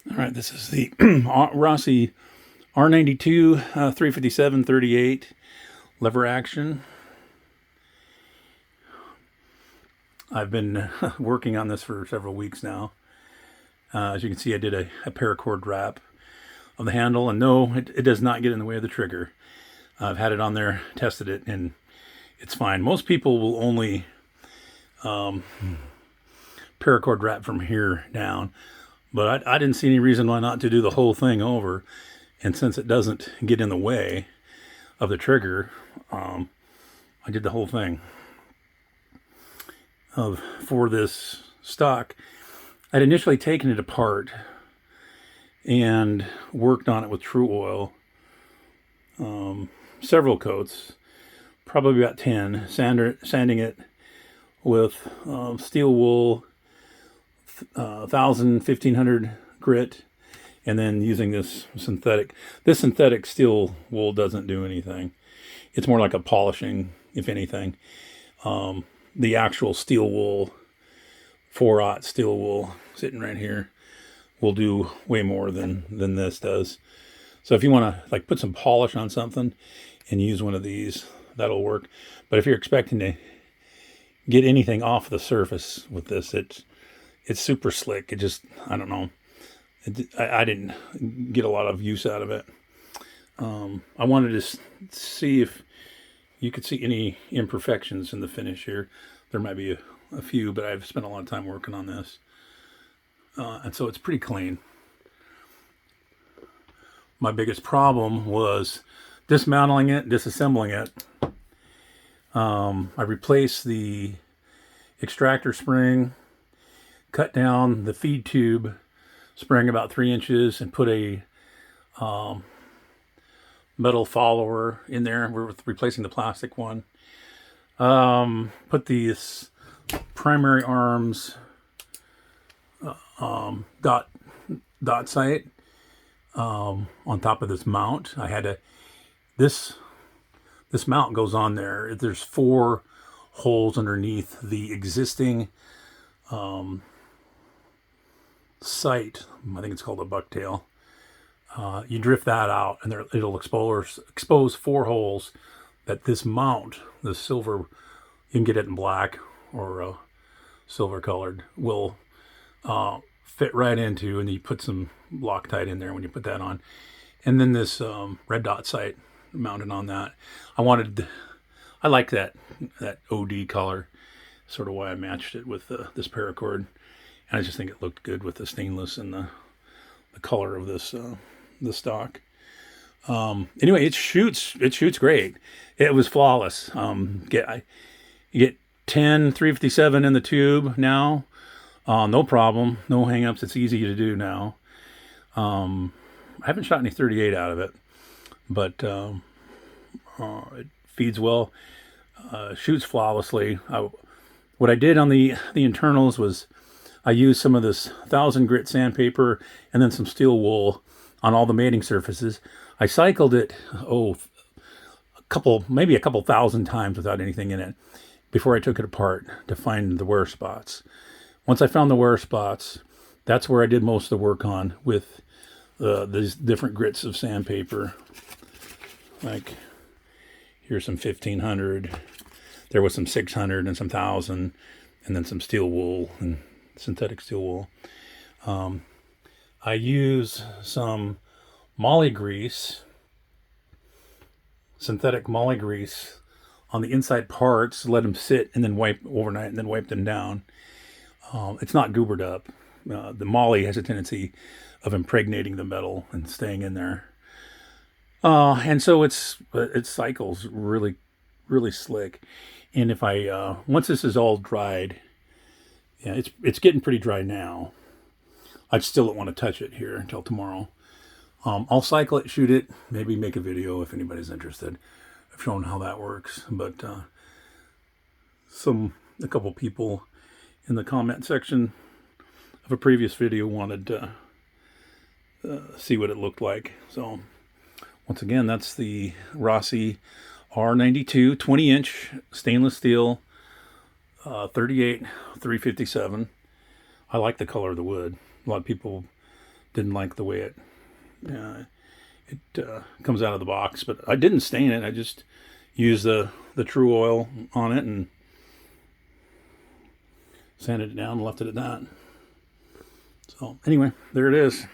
All right, this is the Rossi R92 357 38 lever action. I've been working on this for several weeks now. As you can see, I did a paracord wrap of the handle, and no, it does not get in the way of the trigger. I've had it on there, tested it, and it's fine. Most people will only paracord wrap from here down, but I didn't see any reason why not to do the whole thing over. And since it doesn't get in the way of the trigger, I did the whole thing. For this stock, I'd initially taken it apart and worked on it with True Oil, several coats, probably about 10, sanding it with steel wool, 1,000, 1,500 grit, and then using this synthetic. This synthetic steel wool doesn't do anything. It's more like a polishing, if anything. The actual steel wool, 4/0 steel wool, sitting right here, will do way more than this does. So if you want to like put some polish on something and use one of these, that'll work. But if you're expecting to get anything off the surface with this, it's super slick. It just, I don't know. I didn't get a lot of use out of it. I wanted to see if you could see any imperfections in the finish here. There might be a few, but I've spent a lot of time working on this. And so it's pretty clean. My biggest problem was dismantling it, disassembling it. I replaced the extractor spring, cut down the feed tube spring about 3 inches, and put a metal follower in there. We're replacing the plastic one. Put these primary arms dot sight on top of this mount. I had to, this mount goes on there. There's 4 holes underneath the existing sight. I think it's called a bucktail. You drift that out, and it'll expose 4 holes that this mount, the silver, you can get it in black or silver colored, will fit right into, and you put some Loctite in there when you put that on. And then this red dot sight mounted on that. I like that OD color, sort of why I matched it with this paracord. And I just think it looked good with the stainless and the color of this the stock. Anyway, it shoots great. It was flawless. You get 10 357 in the tube now. No problem, no hangups. It's easy to do now. I haven't shot any 38 out of it, but it feeds well, shoots flawlessly. What I did on the internals was I used some of this 1,000 grit sandpaper and then some steel wool on all the mating surfaces. I cycled it, maybe a couple thousand times without anything in it before I took it apart to find the wear spots. Once I found the wear spots, that's where I did most of the work on with these different grits of sandpaper. Like here's some 1,500. There was some 600 and some 1,000, and then some steel wool and synthetic steel wool. I use some moly grease, synthetic moly grease, on the inside parts, let them sit and then wipe overnight and then wipe them down. It's not goobered up. The moly has a tendency of impregnating the metal and staying in there. And so it cycles really, really slick. And if I, once this is all dried, yeah, it's getting pretty dry now. I still don't want to touch it here until tomorrow. I'll cycle it, shoot it, maybe make a video if anybody's interested. I've shown how that works, but a couple people in the comment section of a previous video wanted to see what it looked like. So once again, that's the Rossi R92 20-inch stainless steel 38 357. I like the color of the wood. A lot of people didn't like the way it comes out of the box. But I didn't stain it. I just used the True Oil on it and sanded it down and left it at that. So anyway, there it is.